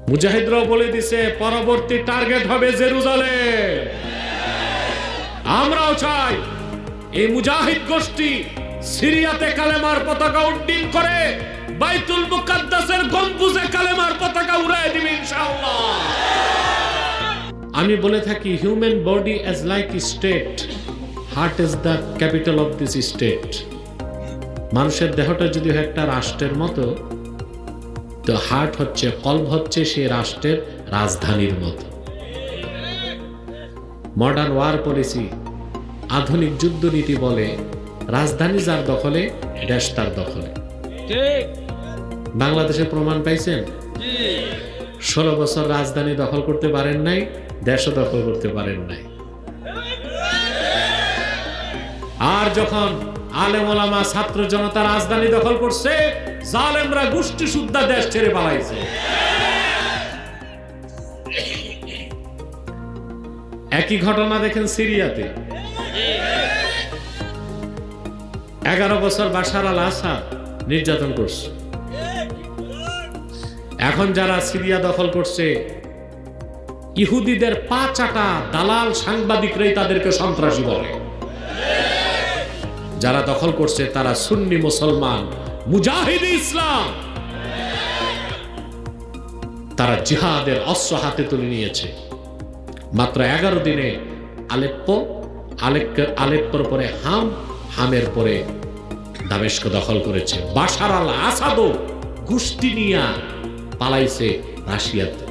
মুজাহিদরাও বলে দিছে পরবর্তী টার্গেট হবে জেরুজালেম। আমরাও চাই এই মুজাহিদ গোষ্ঠী সিরিয়াতে কালেমার পতাকা উড্ডীন করে বাইতুল মুকাদ্দাসের গম্বুজে কালেমার পতাকা উড়ায় দিবে ইনশাআল্লাহ। আমি বলে থাকি human body as like state, heart is the capital of this state. মানুষের দেহটা যদি একটা রাষ্ট্রের মতো, তো হার্ট হচ্ছে, কলব হচ্ছে সেই রাষ্ট্রের রাজধানীর মতো। মডার্ন ওয়ার পলিসি, আধুনিক যুদ্ধনীতি বলে রাজধানী যার দখলে দেশ তার দখলে। বাংলাদেশে প্রমাণ পাইছেন? 16 বছর রাজধানী দখল করতে পারেন নাই, দেশও দখল করতে পারেন নাই। আর যখন আলেম ওলামা ছাত্র জনতা রাজধানী দখল করছে, জালেমরা গোষ্ঠী সুদ্ধা দেশ ছেড়ে পালাইছে। একই ঘটনা দেখেন সিরিয়াতে। 11 বছর বাশার আল আসাদ নির্যাতন করছে। এখন যারা সিরিয়া দখল করছে, ইহুদিদের পা চাটা দালাল সাংবাদিকরাই তাদেরকে সন্ত্রাসী বলে। যারা দখল করছে তারা সুন্নি মুসলমান, মুজাহিদ ইসলাম। তারা জিহাদের অস্ত্র হাতে তুলে নিয়েছে। মাত্র 11 দিনে আলেপ্পোর পরে হামের পরে দামেস্ক দখল করেছে। বাশার আল আসাদও গোষ্ঠী নিয়ে পালাইছে রাশিয়াতে।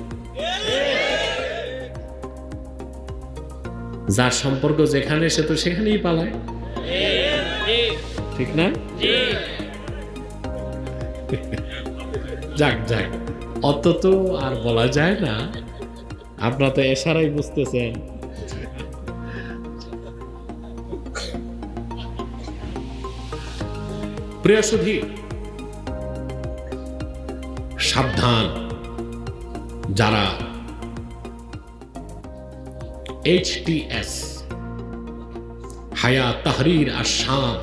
যার সম্পর্ক যেখানে, সে তো সেখানেই পালায়, ঠিক না? যাক যাক, অত তো আর বলা যায় না, আপনারা তো এশারাই বুঝতেছেন। প্রিয় সুধী, সাবধান যারা HTS হায়া তাহরির আর শাম,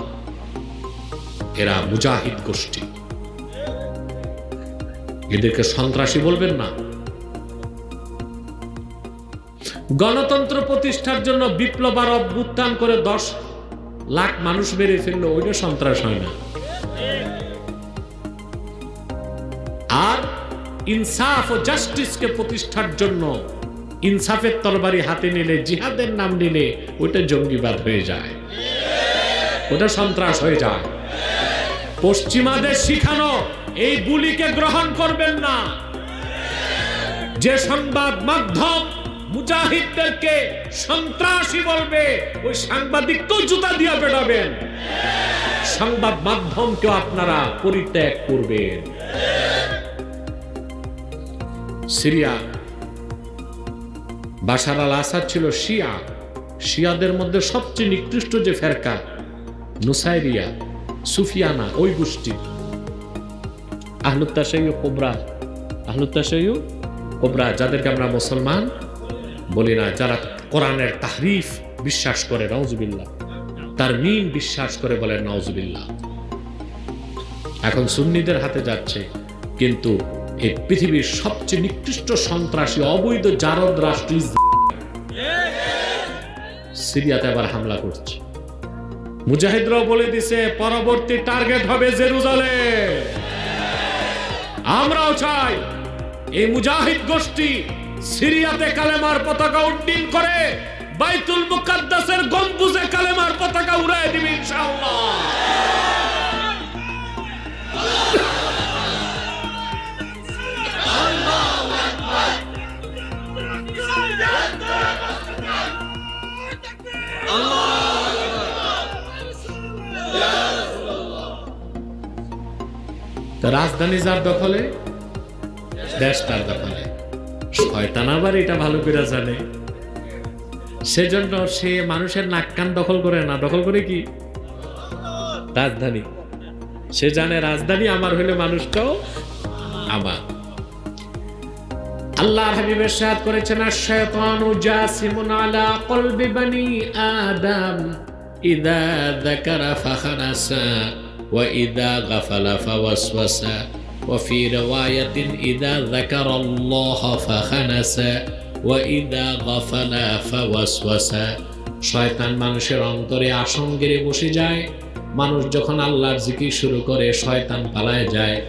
এরা মুজাহিদ গোষ্ঠী, এদেরকে সন্ত্রাসী বলবেন না। গণতন্ত্র প্রতিষ্ঠার জন্য বিপ্লব আর অভ্যুত্থান করে 10 লাখ মানুষ মেরে ফেললো, ওইটা সন্ত্রাস হয় না। আর ইনসাফ ও জাস্টিসকে প্রতিষ্ঠার জন্য ইনসাফের তরবারি হাতে নিলে, জিহাদের নাম নিলে, ওইটা জঙ্গিবাদ হয়ে যায়, ওটা সন্ত্রাস হয়ে যায়। পশ্চিমাদের শিখানো এই গুলিকে গ্রহণ করবেন না। যে সংবাদ মাধ্যম মুজাহিদদেরকে সন্ত্রাসী বলবে, ওই সাংবাদিককেও জুতা দিয়ে পেটাবেন। সংবাদ মাধ্যমকেও আপনারা পরিত্যাগ করবেন। সিরিয়া, বাশার আল আসাদ ছিল শিয়া। শিয়াদের মধ্যে সবচেয়ে নিকৃষ্ট যে ফেরকা নুসাইরিয়া, সুফিয়ানা, ওই গোষ্ঠী। আহলুত তাশাইয়্যু কুবরা, আহলুত তাশাইয়্যু কুবরা, যাদেরকে আমরা মুসলমান বলি না, যারা কোরআনের তাহরিফ বিশ্বাস করে, নাউজুবিল্লাহ, তারমিম বিশ্বাস করে, বলে নাউজুবিল্লাহ। এখন সুন্নিদের হাতে যাচ্ছে, কিন্তু এই পৃথিবীর সবচেয়ে নিকৃষ্ট সন্ত্রাসী অবৈধ জারদ রাষ্ট্র সিরিয়াতে আবার হামলা করছে। মুজাহিদরাও বলে দিছে পরবর্তী টার্গেট হবে জেরুজালেম। আমরাও চাই এই মুজাহিদ গোষ্ঠী সিরিয়াতে কালেমার পতাকা উড্ডীন করে বাইতুল মুকাদ্দাসের গম্বুজে কালেমার পতাকা উড়ায় দিবে ইনশাআল্লাহ। রাজধানী যার দখলে, দেশ তার দখলে। শয়তান আবার এটা ভালো করে জানে, সেজন্য সে মানুষের নাক কান দখল করে না, দখল করে কি রাজধানী। সে জানে রাজধানী আমার হলে মানুষটাও আমার। আল্লাহর হাবিব ইরশাদ করেছেন, আশ-শায়তানু জাসিমুন আলা কলবি বনি আদম ইযা যাকারা ফাখানাসা ওয়া ইযা গাফালা ফাওয়াসওয়াসা وفي رواية إذا ذكر الله فخنس وإذا غفل فوسوس শয়তান মানুষের অন্তরে আসন গেড়ে বসে যায়। মানুষ যখন আল্লাহর জিকির শুরু করে শয়তান পালায় যায়।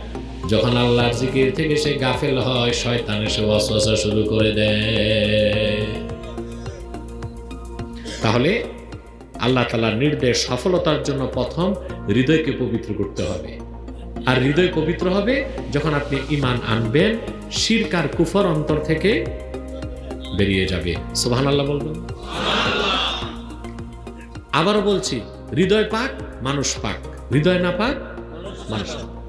যখন আল্লাহর জিকির থেকে সে গাফেল হয় শয়তান এসে ওয়াসওয়াসা শুরু করে দেয়। তাহলে আল্লাহ তাআলার নির্দেশ সফলতার জন্য প্রথম হৃদয়কে পবিত্র করতে হবে। আর হৃদয় পবিত্র হবে যখন আপনি ঈমান আনবেন, শিরক আর কুফর অন্তর থেকে বেরিয়ে যাবে। সুবহানাল্লাহ বলবেন। আবারও বলছি, হৃদয় পাক মানুষ পাক, হৃদয় না পাক মানুষ পাক।